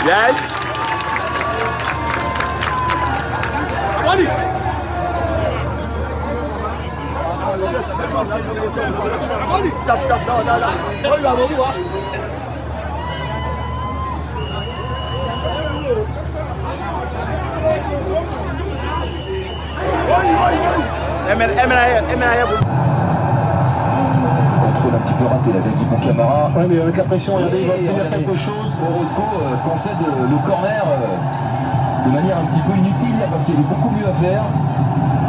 Yes. Chập chập rồi đây là thôi là bố hả? Em là contrôle un petit peu raté là d'Agui Boucamara. Ouais, mais avec la pression, regardez, il va obtenir quelque chose. Orozco concède le corner de manière un petit peu inutile là, parce qu'il y avait beaucoup mieux à faire.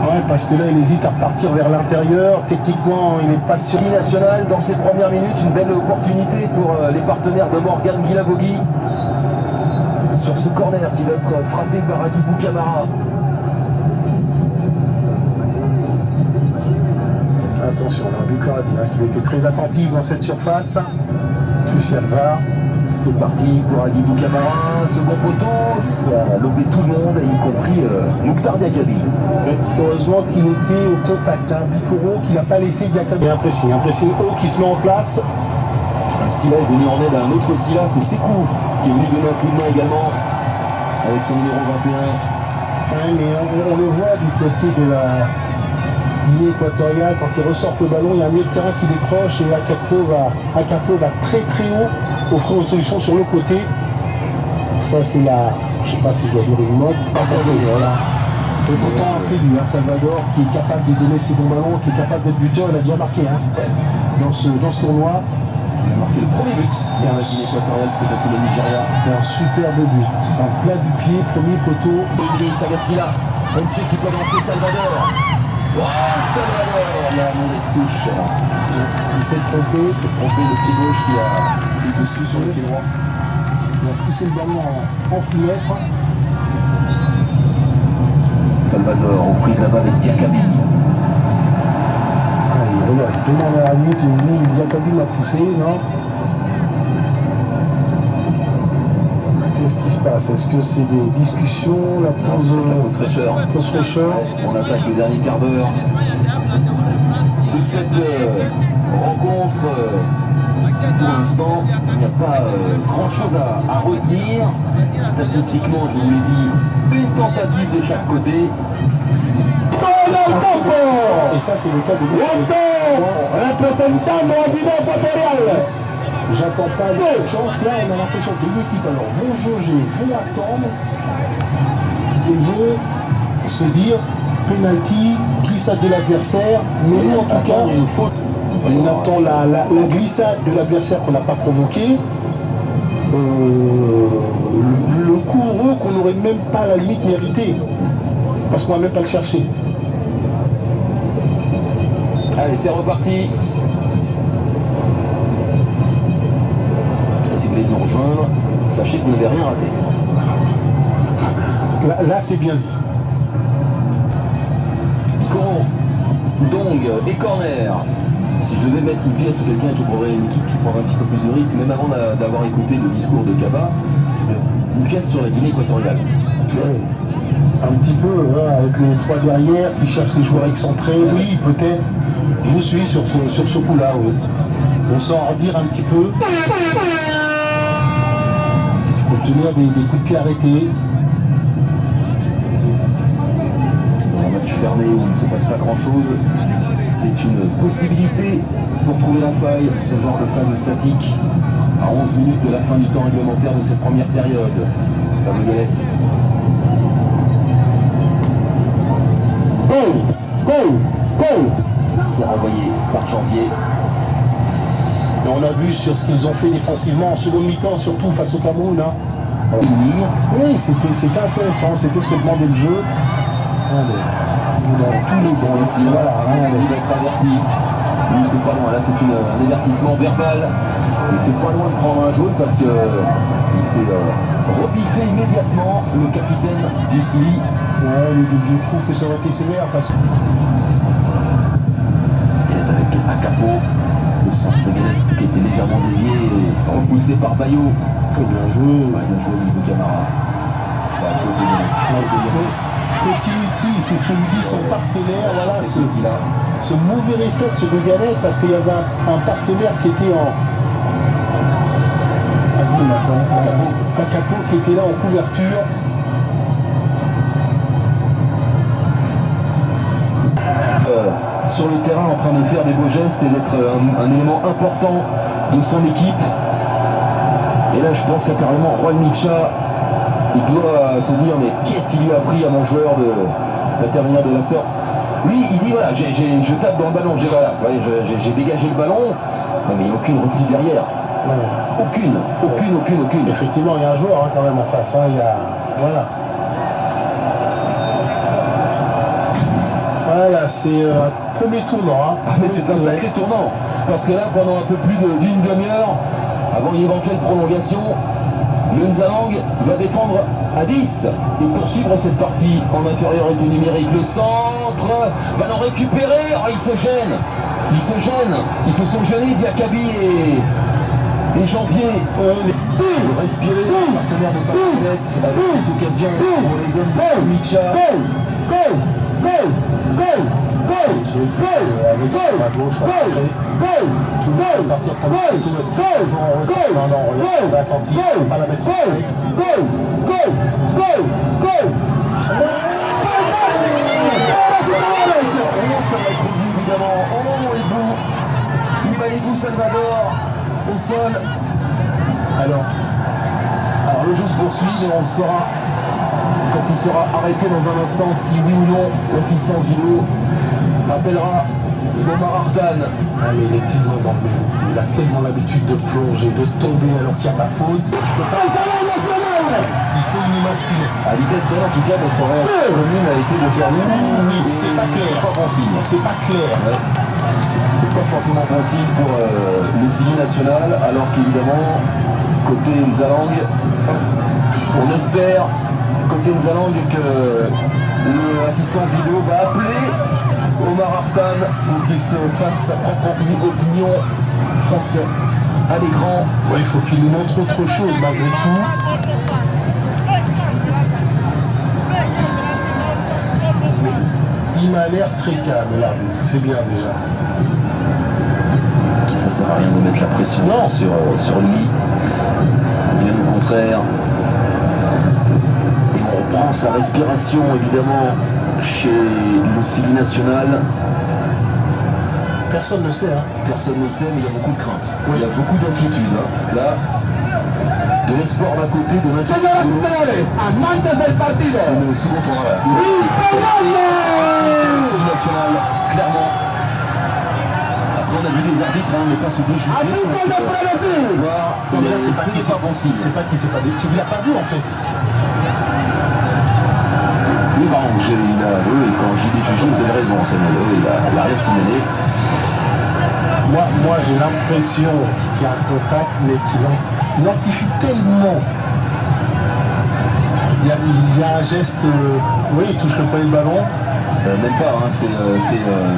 Ouais, parce que là, il hésite à repartir vers l'intérieur. Techniquement, il n'est pas sûr. National dans ses premières minutes, une belle opportunité pour les partenaires de Morgan Guilabogui sur ce corner qui va être frappé par Agui Boucamara. Attention, on a Bucardi qui a été très attentif dans cette surface. Plus il y a le VAR. C'est parti pour Agui Boucamara, second poteau, ça a lobé tout le monde, y compris Mouktar Diakabi. Heureusement qu'il était au contact, Bikoro qui n'a pas laissé Diakabi. Un pressing haut qui se met en place. Silla est venu en aide à un autre Silla, c'est Sekou qui est venu donner un coup de main également avec son numéro 21. Ouais, mais on le voit du côté de la Guinée équatoriale, quand il ressort le ballon, il y a un milieu de terrain qui décroche et Akapo va très très haut offrir une solution sur le côté. Ça c'est la, je sais pas si je dois dire une mode. Voilà. Et pourtant c'est lui, Salvador, qui est capable de donner ses bons ballons, qui est capable d'être buteur, il a déjà marqué dans ce tournoi. Il a marqué le premier but dans la Guinée équatoriale, c'était contre le Nigeria. Et un superbe but, un plat du pied, premier poteau. Idriss Agasila, ensuite qui peut lancer Salvador. Oh, Salvador, la mauvaise touche. Il s'est trompé. Le pied gauche qui a pris dessus sur le pied droit. Il a poussé le ballon en 6 mètres. Salvador, aux prises à bas avec Diakabi. Regarde, il demande à la minute, il dit Diakabi m'a poussé, non? Qu'est-ce qui se passe? Est-ce que c'est des discussions, la pause fraîcheur? On attaque le dernier quart d'heure de cette rencontre. Pour l'instant, il n'y a pas grand chose à retenir. Statistiquement, je vous l'ai dit, une tentative de chaque côté. Et ça, c'est le cas de J'attends pas de chance. Là, on a l'impression que les équipes alors vont jauger, vont attendre et vont se dire penalty, glissade de l'adversaire. Mais nous, en tout cas, on attend la glissade de l'adversaire qu'on n'a pas provoquée. Le coup heureux qu'on n'aurait même pas à la limite mérité. Parce qu'on va même pas le chercher. Allez, c'est reparti. Et si vous voulez nous rejoindre, sachez que vous n'avez rien raté. Là c'est bien dit. Bikoro, Dong et corner. Si je devais mettre une pièce sur quelqu'un qui prendrait une équipe qui prendrait un petit peu plus de risques, même avant d'avoir écouté le discours de Kaba, c'était une pièce sur la Guinée équatoriale. Ouais. Un petit peu, avec les trois derrière qui cherchent les joueurs excentrés, oui, peut-être. Je vous suis sur ce coup-là, oui. On s'en redire un petit peu. Obtenir des coups de pied arrêtés. Un match fermé où il ne se passe pas grand-chose, c'est une possibilité pour trouver la faille, ce genre de phase statique, à 11 minutes de la fin du temps réglementaire de cette première période. Pablo Galette. Goal. C'est renvoyé par Janvier. Et on a vu sur ce qu'ils ont fait défensivement en seconde mi-temps, surtout face au Cameroun. Oui, c'était intéressant, c'était ce que demandait le jeu. Dans tous les sens ici, il va être averti. C'est pas loin, là c'est un avertissement verbal. Il était pas loin de prendre un jaune parce que il s'est rebiffé immédiatement le capitaine du Sili. Ouais, je trouve que ça aurait été sévère parce que... Avec Akapo, le centre de Galette qui était légèrement dévié et repoussé par Bayo. Bien joué. Bien joué, Boucamara. C'est inutile, c'est ce que nous dit son partenaire. Voilà, ce mauvais réflexe de Galette parce qu'il y avait un partenaire qui était Acapo qui était là en couverture. Sur le terrain en train de faire des beaux gestes et d'être un élément important de son équipe. Et là je pense qu'à carrément Juan Micha, il doit se dire mais qu'est-ce qu'il lui a appris à mon joueur d'intervenir de la sorte. Lui il dit voilà, je tape dans le ballon, j'ai dégagé le ballon, mais il n'y a aucune repli derrière. Aucune. Effectivement il y a un joueur quand même en face, il y a... Voilà. Voilà, c'est un premier tournant. Mais c'est un sacré tournant. Parce que là, pendant un peu plus d'une demi-heure, avant une éventuelle prolongation, le Nzalang va défendre à 10 et poursuivre cette partie en infériorité numérique. Le centre, ballon récupéré, ils se gênent. Ils se sont gênés, Diakabi et Janvier. De respirer, partenaire de Patrick avec cette occasion pour les hommes de Micha. Avec la gauche, tout le monde partir comme tout est-ce non, on va attentif, pas la mettre. Ça va être revu évidemment. Ibaïdou Salvador au sol. Alors le jeu se poursuit, mais on le saura quand il sera arrêté dans un instant, si oui ou non l'assistance vidéo appellera Omar Artan. Mais il est tellement dans le mélo. Il a tellement l'habitude de plonger, de tomber alors qu'il n'y a pas faute. Il faut une image plus nette. À vitesse réelle, en tout cas, notre réaction commune a été de faire oui, c'est pas clair. C'est pas bon signe. C'est pas clair. Ouais. C'est pas forcément bon signe pour le Sili national, alors qu'évidemment, côté Nzalang, on espère côté Nzalang que l'assistance vidéo va appeler Omar Artan pour qu'il se fasse sa propre opinion face à l'écran. Ouais, il faut qu'il nous montre autre chose malgré tout. Mais il m'a l'air très calme l'arbitre, c'est bien déjà. Ça sert à rien de mettre la pression sur lui. Bien au contraire. Et on reprend sa respiration évidemment chez le Sili national. Personne ne sait, Personne ne sait, mais il y a beaucoup de crainte. Oui. Il y a beaucoup d'inquiétude. Là, de l'espoir d'un côté, de l'inquiétude de l'autre. C'est le second tour. Le Sili national, clairement. Après, on a vu les arbitres ne pas se déjuger. Mais là, c'est pas bon signe. C'est pas qu'il s'est pas déjuger. Tu l'as pas vu en fait. Oui, pardon, quand j'ai déjugé, vous avez raison, Samuel. Il a rien signalé. Moi j'ai l'impression qu'il y a un contact, mais qu'il amplifie tellement. Il y a un geste, oui, il touche le premier ballon. Même pas, c'est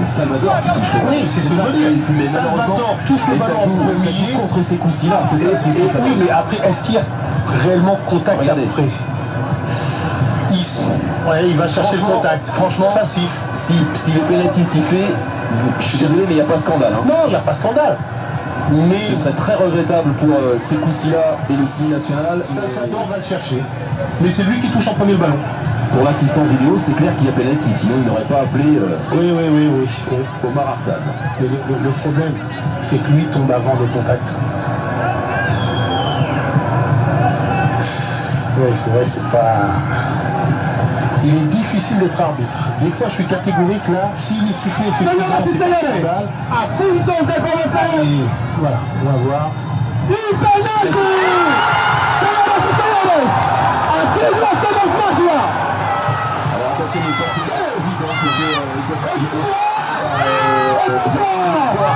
Salvador qui touche le ballon. Oui, c'est ce que je veux dire. Salvador touche le ballon en premier contre ces coups-ci-là. C'est ça le souci. Oui, mais après, est-ce qu'il y a réellement contact après? Il va chercher le contact. Franchement, ça siffle. Si le penalty sifflé, je suis désolé, mais il n'y a pas scandale. Non, il n'y a pas scandale. Mais ce serait très regrettable pour ces coups-ci-là et le Sili national. Salvador va le chercher. Mais c'est lui qui touche en premier le ballon. Pour l'assistance vidéo, c'est clair qu'il y a penalty, sinon il n'aurait pas appelé oui. Omar Artan. Mais le problème, c'est que lui tombe avant le contact. Oui, c'est vrai que c'est pas... Il est difficile d'être arbitre. Des fois, je suis catégorique là. S'il est sifflé, effectivement, c'est pas scandale. Et voilà, on va voir. Alors attention, il est passé vite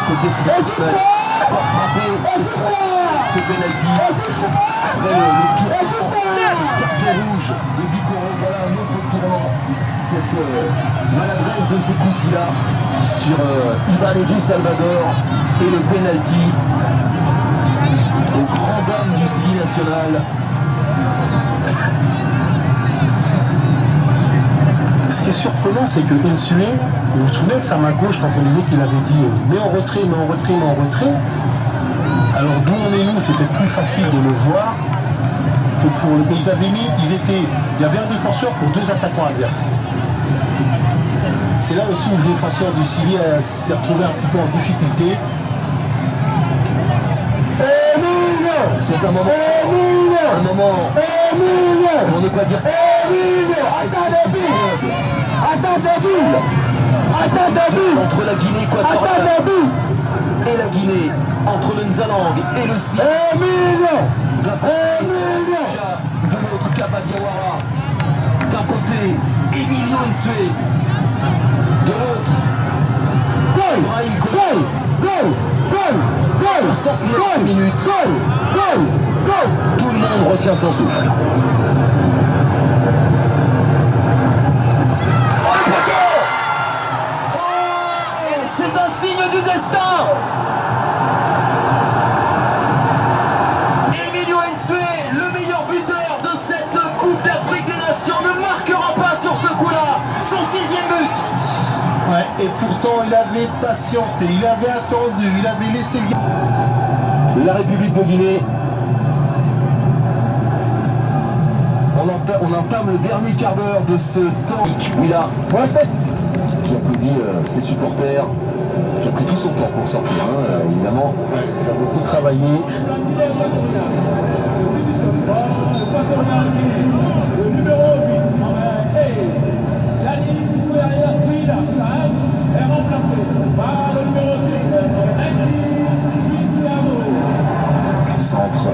côté Sili national. Pour frapper ce penalty après le tour carton rouge de Bikoro. Voilà un autre tournant, cette maladresse de ces coups-ci-là sur Ibaïdou Salvador et le penalty aux grandes dames du Sili national. Ce qui est surprenant, c'est que Insue, vous vous souvenez que sa main gauche, quand on disait qu'il avait dit mets en retrait, alors d'où on est nous, c'était plus facile de le voir. il y avait un défenseur pour 2 attaquants adverses. C'est là aussi où le défenseur du Chili s'est retrouvé un petit peu en difficulté. C'est un moment, pour ne pas dire entre la Guinée équatoriale et la Guinée, entre le Nzalang et le Chili. De l'autre, Kaba Diawara. D'un côté, Emilio Nsue. De l'autre, Brahim Goal. 69 minutes. Tout le monde retient son souffle. Oh, le poteau! Oh, c'est un signe du destin! Emilio Nsue, le meilleur buteur de cette Coupe d'Afrique des Nations, ne marquera pas sur ce coup-là. Son 6e but. Ouais, et pourtant il avait patienté, il avait attendu, il avait laissé le gars. La République de Guinée. On entame le dernier quart d'heure de ce temps. Willa, qui applaudit ses supporters, qui a pris tout son temps pour sortir, évidemment. Il a beaucoup travaillé. Le numéro 8, est remplacé par le numéro 10, Centre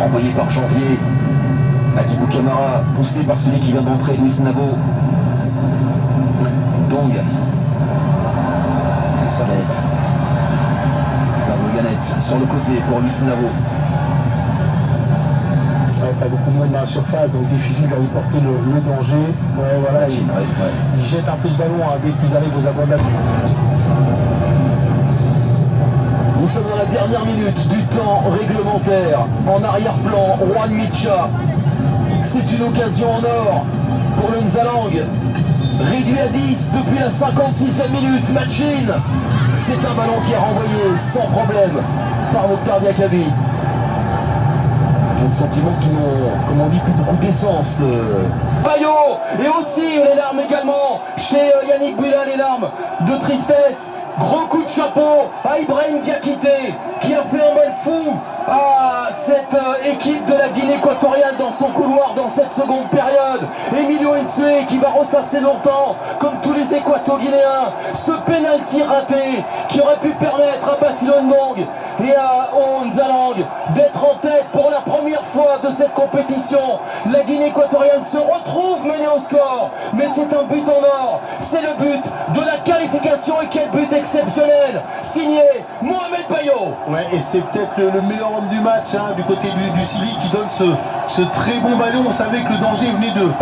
renvoyé par Janvier. Agibou Camara, poussé par celui qui vient d'entrer, Luis Nabo. Dong. Ganette sur le côté pour Luis Nabo. Ouais, pas beaucoup de monde dans la surface, donc difficile d'aller porter le danger. Ouais, voilà, ils jettent un peu ce ballon dès qu'ils arrivent aux abords de la... Nous sommes dans la dernière minute du temps réglementaire. En arrière-plan, Juan Micha. C'est une occasion en or pour le Nzalang. Réduit à 10 depuis la 56e minute. Machine. C'est un ballon qui est renvoyé sans problème par Mokhtar Diakaby. Le sentiment qu'ils n'ont, comme on dit, plus beaucoup d'essence. Bayo. Et aussi les larmes également chez Yannick Bula, les larmes de tristesse. Gros coup de chapeau à Ibrahim Diakité qui a fait un mal fou à cette équipe de la Guinée équatoriale dans son couloir dans cette seconde période. Emilio Nsue qui va ressasser longtemps, comme tous les Équato-Guinéens, ce pénalty raté qui aurait pu permettre à Basile Ndong et à Nzalang d'être en tête pour la première fois de cette compétition. La Guinée équatoriale se retrouve menée au score, mais c'est un but en or, c'est le but de la qualification. Et quel but exceptionnel, signé Mohamed Bayo. Ouais, et c'est peut-être le meilleur homme du match du côté du Chili qui donne ce très bon ballon. On savait que le danger venait d'eux.